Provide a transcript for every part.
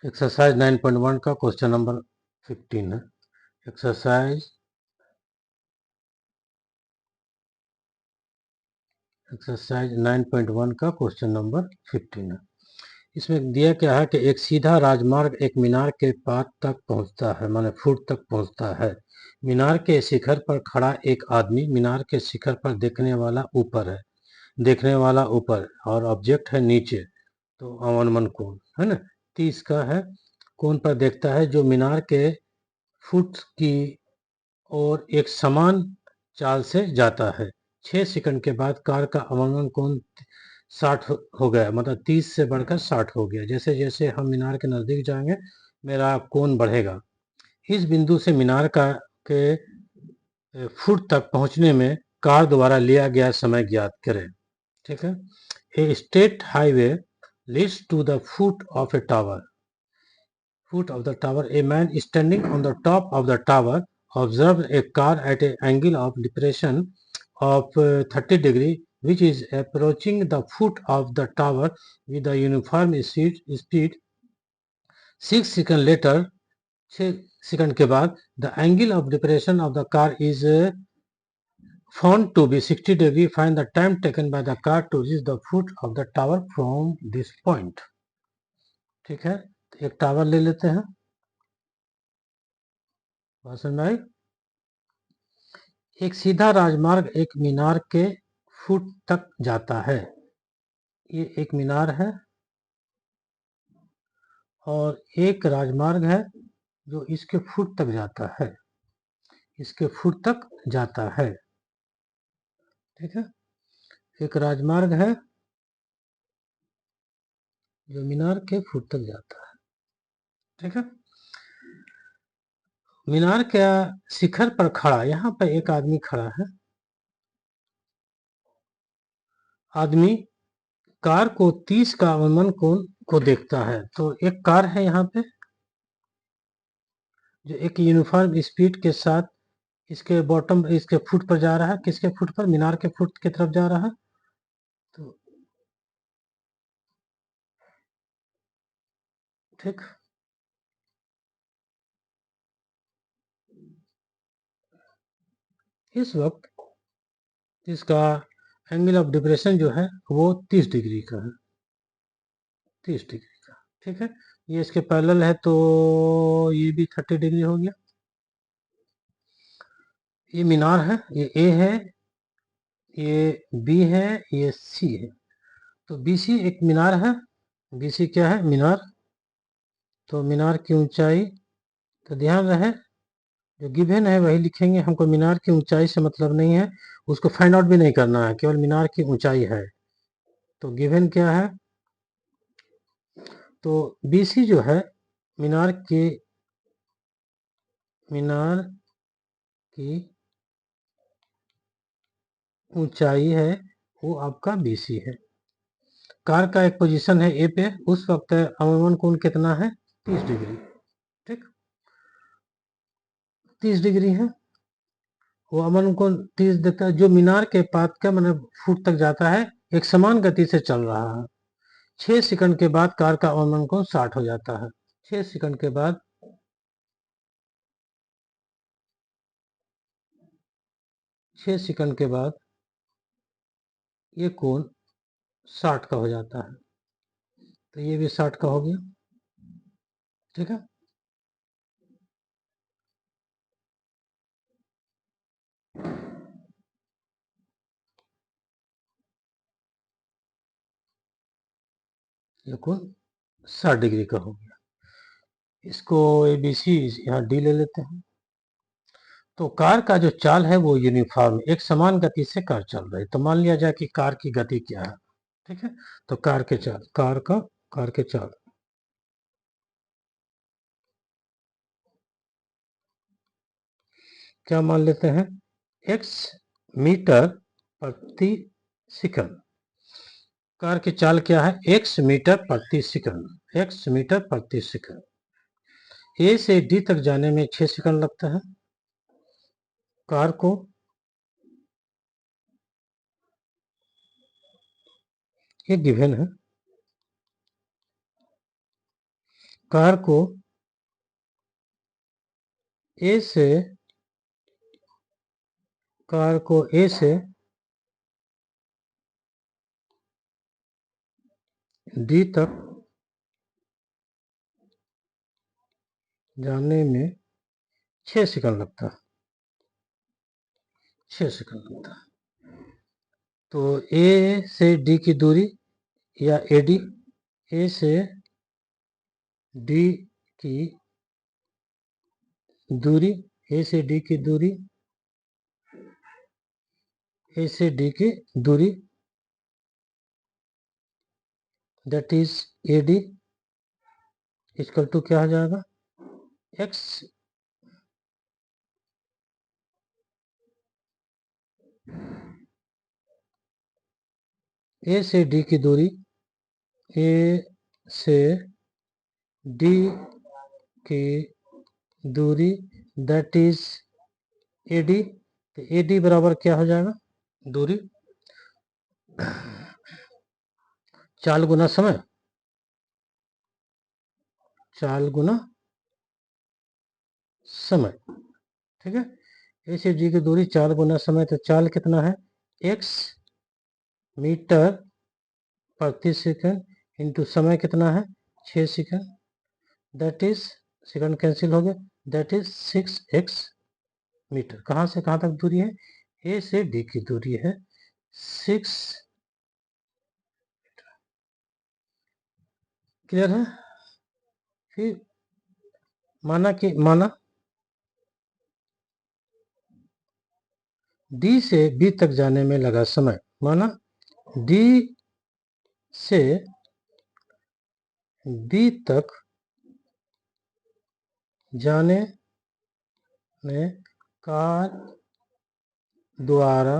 Exercise 9.1 का question number 15 है। Exercise 9.1 का क्वेश्चन नंबर 15 है। इसमें दिया क्या है कि एक सीधा राजमार्ग एक मीनार के पात तक पहुंचता है, माने फुट तक पहुंचता है। मीनार के शिखर पर खड़ा एक आदमी, मीनार के शिखर पर देखने वाला ऊपर है, देखने वाला ऊपर और ऑब्जेक्ट है नीचे। तो अवनमन कोण है ना, 30 का है। कोण पर देखता है जो मीनार के फुट की और एक समान चाल से जाता है। 6 सेकंड के बाद कार का अवनमन कोण 60 हो गया, मतलब 30 से बढ़कर 60 हो गया। जैसे जैसे हम मीनार के नजदीक जाएंगे मेरा कोण बढ़ेगा। इस बिंदु से मीनार का के फुट तक पहुंचने में कार द्वारा लिया गया समय ज्ञात करें। ठीक है। A state highway leads to the foot of a tower. Foot of the tower, a man standing on the top of the tower observed a car at an angle of depression of 30 degree, which is approaching the foot of the tower with a uniform speed. 6 seconds later, 6 second के बाद, the angle of depression of the car is found to be 60 degree. Find the time taken by the car to reach the foot of the tower from this point. ठीक है, एक tower ले लेते हैं। बात समझ में आई? एक सीधा राजमार्ग एक मीनार के फुट तक जाता है। ये एक मीनार है और एक राजमार्ग है जो इसके फुट तक जाता है, इसके फुट तक जाता है। ठीक है, एक राजमार्ग है जो मीनार के फुट तक जाता है। ठीक है, मीनार के शिखर पर खड़ा, यहाँ पर एक आदमी खड़ा है। आदमी कार को 30 का अवनमन कोण को देखता है। तो एक कार है यहाँ पे जो एक यूनिफॉर्म स्पीड के साथ इसके बॉटम, इसके फुट पर जा रहा है। किसके फुट पर? मीनार के फुट की तरफ जा रहा है। तो ठीक, इस वक्त इसका एंगल ऑफ डिप्रेशन जो है वो 30 डिग्री का है, 30 डिग्री का। ठीक है, ये इसके पैरेलल है तो ये भी 30 डिग्री हो गया। ये मीनार है, ये ए है, ये बी है, ये सी है। तो बीसी एक मीनार है। बीसी क्या है? मीनार। तो मीनार की ऊंचाई, तो ध्यान रहे जो गिवन है वही लिखेंगे। हमको मीनार की ऊंचाई से मतलब नहीं है, उसको फाइंड आउट भी नहीं करना है, केवल मीनार की ऊंचाई है। तो गिवन क्या है? तो बीसी जो है मीनार की ऊंचाई है, वो आपका बीसी है। कार का एक पोजीशन है ए पे, उस वक्त अवनमन कोण कितना है? 30 डिग्री। ठीक, 30 डिग्री है। वो अवनमन कोण 30 देता है जो मीनार के पात का मतलब फुट तक जाता है, एक समान गति से चल रहा है। 6 सेकंड के बाद कार का अवनमन कोण 60 हो जाता है। 6 सेकंड के बाद, 6 सेकंड के बाद ये कोण 60 का हो जाता है। तो ये भी 60 का हो गया। ठीक है, ये कोण 60 डिग्री का हो गया। इसको ए बी सी यहाँ डी ले लेते हैं। तो कार का जो चाल है वो यूनिफॉर्म, एक समान गति से कार चल रही है। तो मान लिया जाए कि कार की गति क्या है। ठीक है, तो कार के चाल, कार के चाल क्या मान लेते हैं? x मीटर प्रति सेकंड। कार की चाल क्या है? x मीटर प्रति सेकंड, x मीटर प्रति सेकंड। ए से डी तक जाने में 6 सेकंड लगता है। कार को ये गिवन है। कार को ए से डी तक जाने में 6 सेकंड लगता है। 6 सेकंड लगता है। तो ए से डी की दूरी या एडी, ए से डी की दूरी, ए से डी की दूरी, ए से डी की दूरी that is A D equal to क्या हो जाएगा, एक्स ए से डी की दूरी, ए से डी की दूरी दैट इज ए डी। तो ए डी बराबर क्या हो जाएगा, दूरी चाल गुना समय, चाल गुना समय, ठीक है। ए से डी की दूरी चाल गुना समय, तो चाल कितना है, x मीटर प्रति सेकंड इंटू समय कितना है 6 second, that is second cancel हो गया, दैट इज 6x मीटर। कहाँ से कहाँ तक दूरी है, ए से डी की दूरी है 6। क्लियर है। फिर माना डी से बी तक जाने में लगा समय, माना डी से बी तक जाने में कार द्वारा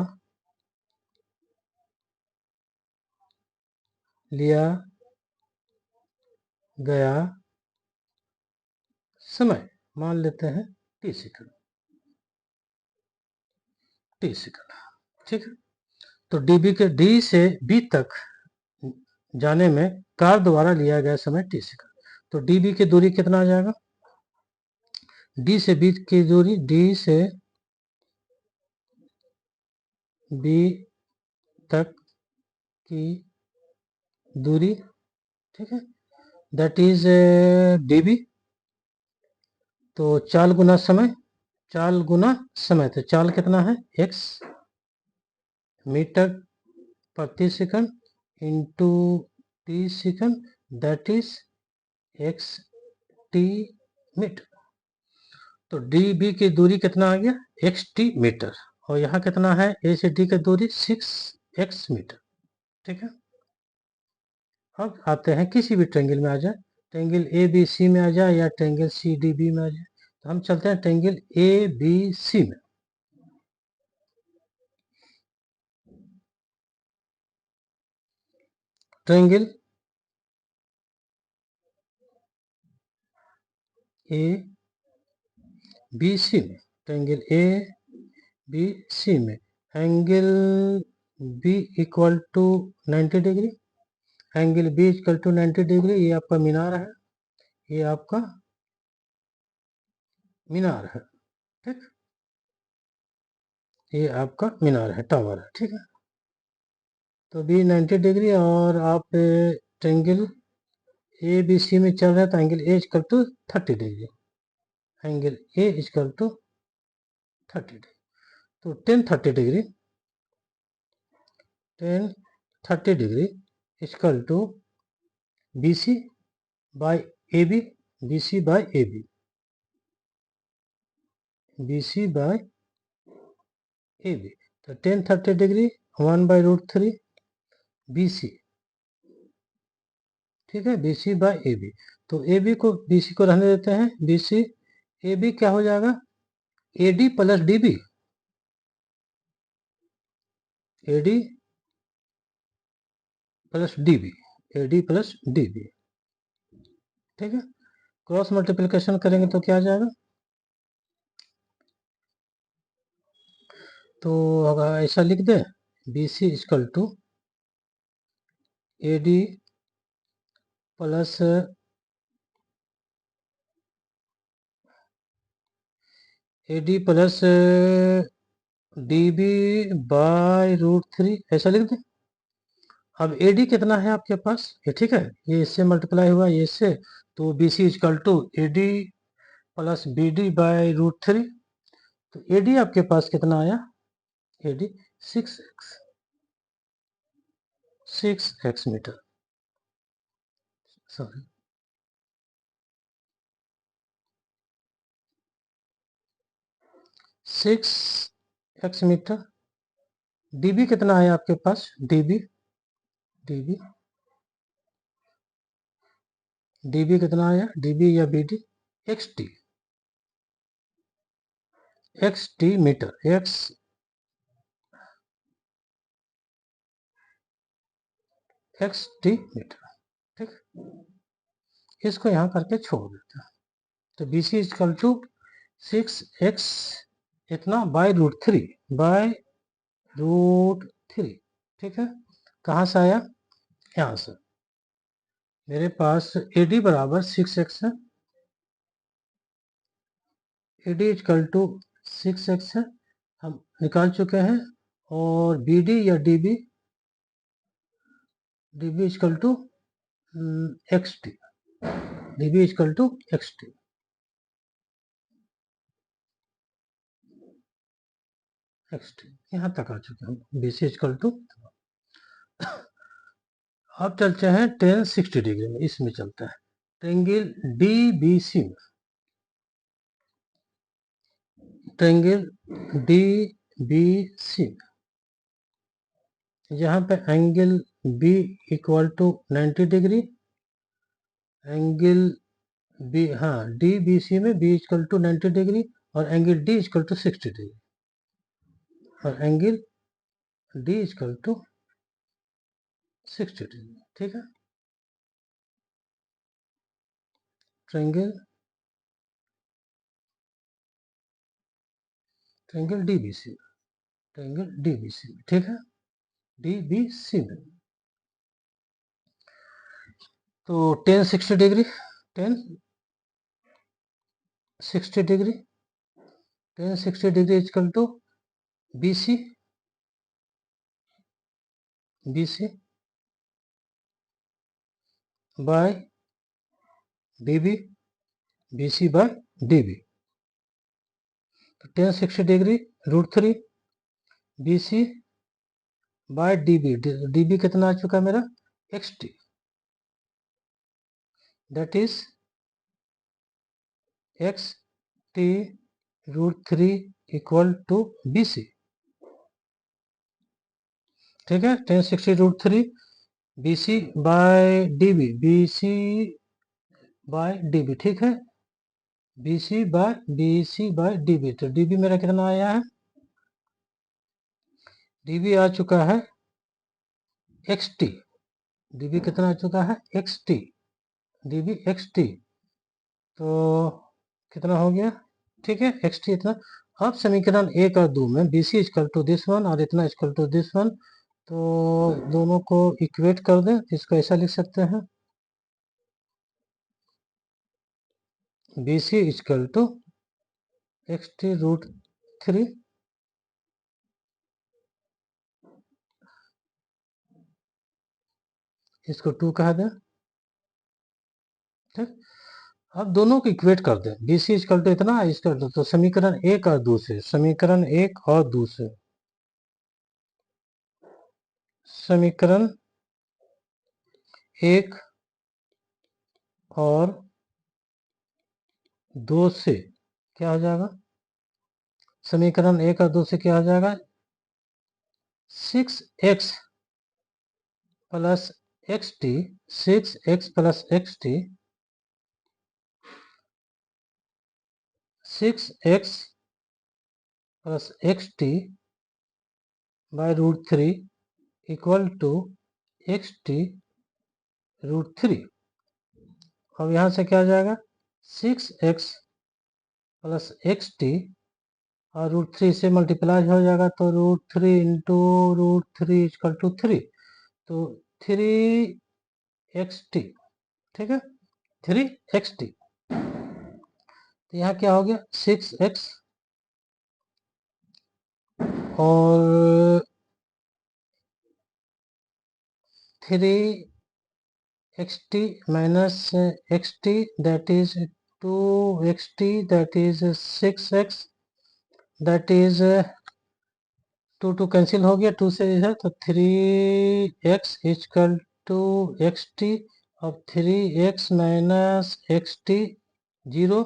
लिया गया समय मान लेते हैं टी सेकंड, ठीक है। तो डी से बी तक जाने में कार द्वारा लिया गया समय टी सेकंड। तो डी बी की दूरी कितना आ जाएगा, डी से बी की दूरी, डी से बी तक की दूरी, ठीक है, दैट इज डी बी। तो चाल गुना समय, तो चाल कितना है x मीटर प्रति second into T second, that is x T metre. तो डी बी की दूरी कितना आ गया x टी मीटर, और यहाँ कितना है ए से डी की दूरी 6x मीटर, ठीक है। अब आते हैं किसी भी ट्रेंगल में आ जाए, ट्रेंगल ए बी सी में आ जाए या ट्रेंगल सी डी बी में आ जाए, तो हम चलते हैं ट्रेंगल ए बी सी में। ट्रेंगल ए बी सी में, ट्रेंगल ए बी सी में angle B equal to 90 degree, angle B equal to 90 degree, ये आपका मीनार है, ये आपका मीनार है, ठीक, ये आपका मीनार है, टावर है, ठीक है। तो बी 90 डिग्री और आप ट्रेंगल ए बी सी में चल रहे हैं, तो angle A equal to 30 degree, angle A equal to 30 degree. तो 10 degree equal to B C by A B, B C by A B, B C by A B. तो 10 degree 1/√3 B C, ठीक है, B C by A B. तो A B को B C को रहने देते हैं, बी सी ए बी क्या हो जाएगा, A D plus D B, A D plus D B, A D plus D B, ठीक है। क्रॉस मल्टीप्लिकेशन करेंगे तो क्या आ जाएगा, तो अगर ऐसा लिख दें B C equal to A D plus AD plus DB by √3 ऐसा लिख दें। अब AD कितना है आपके पास, ये ठीक है, ये इससे मल्टीप्लाई हुआ ये इससे, तो BC equal to AD plus BD by √3। तो AD आपके पास कितना आया, AD 6x metre, sorry 6x metre. DB कितना है आपके पास, DB कितना आया, DB या BD, XT metre, XT metre, ठीक। इसको यहाँ करके छोड़ देते हैं, तो BC इजकल टू 6x इतना बाय √3, ठीक है। कहाँ से आया, यहाँ से। मेरे पास AD बराबर 6x है, AD इजकल टू 6x है, हम निकाल चुके हैं। और BD या DB equal to XT, DB equal to XT, यहाँ तक आ चुके हैं। BC इजकल टू, अब चलते हैं tan 60 डिग्री में, इसमें चलता है ट्रेंगल DBC में, ट्रेंगल DBC में, यहाँ पे angle B equal to 90 degree, angle B, हाँ DBC में B इक्वल टू 90 डिग्री और angle D equal to 60 degree, और angle D equal to 60 degree, ठीक है। ट्रेंगल DBC, ट्रेंगल DBC, ठीक है, DBC में। तो tan 60 degree, tan 60 degree, tan 60 degree equal to BC by DB, BC by DB। तो tan 60 degree √3 BC by DB, DB कितना आ चुका मेरा, XT, that is XT √3 equal to BC, ठीक है। tan 60 √3 BC by DB, BC by DB, ठीक है, BC by DB। तो DB मेरा कितना आया है, DB आ चुका है XT, DB कितना आ चुका है, XT, DB XT, तो कितना हो गया, ठीक है, XT इतना। अब समीकरण 1 और 2 में BC equal to this one और इतना इक्वल टू दिस वन, तो दोनों को इक्वेट कर दें, इसको ऐसा लिख सकते हैं, BC इक्वल टू XT √3, इसको 2 कहा दें, ठीक। अब दोनों को इक्वेट कर दें, BC इक्वल टू इतना, इसका तो समीकरण 1 और 2 से, समीकरण 1 और 2 से, समीकरण 1 और 2 से क्या हो जाएगा, समीकरण 1 और 2 से क्या हो जाएगा, 6x plus XT, 6x plus XT, 6x plus XT by √3 equal to XT √3। अब यहाँ से क्या आ जाएगा, 6x प्लस XT और √3 से मल्टीप्लाई हो जाएगा, तो √3 इंटू √3 इक्वल टू 3, तो 3XT, ठीक है, 3XT। तो यहाँ क्या हो गया, 6x और 3xt minus xt that is 2xt that is 6x that is 2 cancel हो गया, 2 से है तो 3x इक्वल टू xt। अब 3x माइनस xt 0,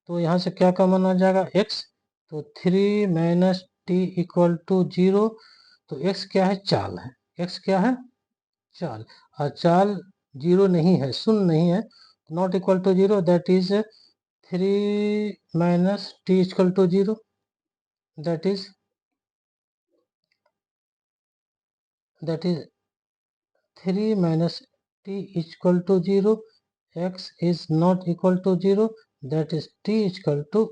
तो यहाँ से क्या कॉमन आ जाएगा x, तो 3 माइनस टी इक्वल टू 0। तो x क्या है, चाल है, x क्या है, चाल, और चाल 0 नहीं है, शून्य नहीं है, not equal to 0 that is 3 minus T equal to 0 that is 3 minus t equal to 0, x is not equal to 0, that is t equal to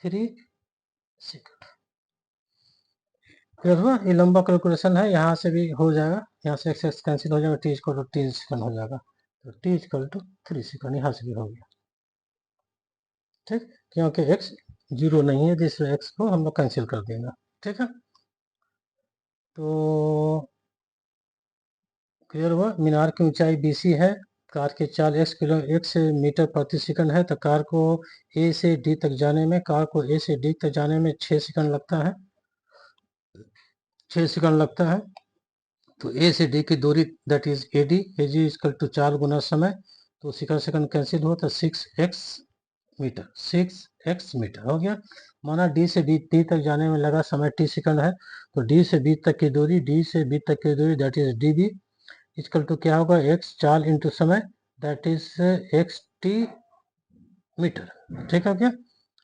3 second. Clear हुआ? ये लंबा कैलकुलेशन है, यहाँ से भी हो जाएगा, यहाँ से x x कैंसिल हो जाएगा, t इक्वल टू 3 सेकंड हो जाएगा, तो t इक्वल टू 3 सेकंड यहाँ से भी हो गया। ठीक, क्योंकि x 0 नहीं है, जिसमें x को हम लोग कैंसिल कर देंगे। ठीक है, तो क्लियर हुआ? मीनार की ऊंचाई BC है, कार की चाल x मीटर प्रति सेकंड है, तो कार को A से D तक जाने में, कार को A से D तक जाने में 6 सेकंड लगता है, 6 सेकंड लगता है। तो A से D की दूरी that is AD, AG equal to 4 गुना समय, तो सेकंड सेकंड कैंसिल हुआ, तो 6x मीटर, 6x मीटर हो गया। माना D से D तक जाने में लगा समय t सेकंड है, तो D से B तक की दूरी, D से B तक की दूरी that is DB equal to क्या होगा, x चाल इंटू समय दैट इज xt मीटर। ठीक है क्या?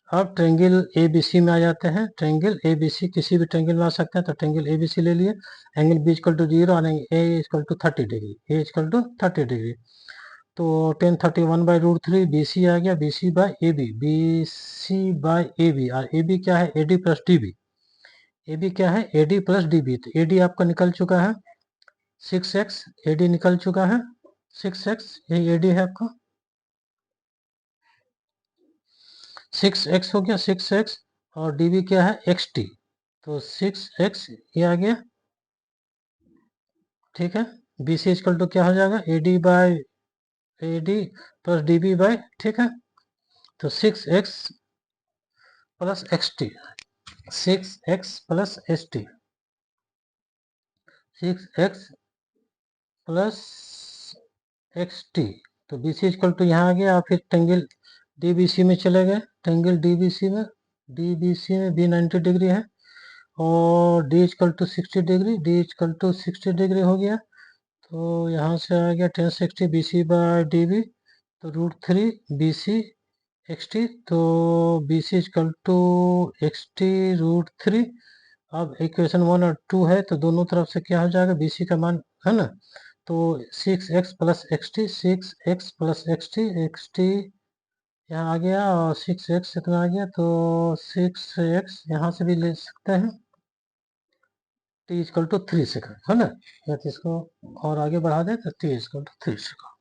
अब ट्रेंगल ABC में आ जाते हैं। ट्रेंगल ABC किसी भी ट्रेंगल में आ सकते हैं, तो ट्रेंगल ABC ले लिए, एंगल B इक्वल टू 0 और A equal to 30 degree, A equal to 30 degree, तो 1031/√3 BC आ गया, BC by AB, BC by AB, और AB क्या है, AD प्लस DB, AB क्या है, AD प्लस DB, तो AD आपका निकल चुका है 6x, AD निकल चुका है 6x, ये AD है आपका 6x हो गया 6x, और DB क्या है xt, तो 6x ये आ गया। ठीक है, BC इक्वल टू क्या हो जाएगा, AD by AD plus DB by, ठीक है, तो 6x plus xt, 6x plus st, 6x plus xt, तो BC इक्वल टू यहाँ आ गया। फिर ट्रेंगल DBC में चले गए, ट्रेंगल DBC में B 90 डिग्री है, और D equal to 60 degree, D equal to 60 degree हो गया, तो यहाँ से आ गया 1060 BC बाय DB, तो √3 BC xt, तो BC इक्वल टू xt √3। अब इक्वेशन 1 और 2 है, तो दोनों तरफ से क्या हो जाएगा, BC का मान है ना, तो 6x plus xt, 6x plus xt यहाँ आ गया, और 6x इतना आ गया, तो 6x यहाँ से भी ले सकते हैं, t इक्वल टू 3 सेकंड है ना, या तो इसको और आगे बढ़ा दें तो t इक्वल टू 3 सेकंड।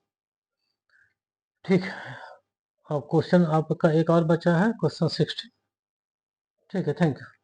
ठीक है, अब क्वेश्चन आपका एक और बचा है, क्वेश्चन 16। ठीक है, थैंक यू।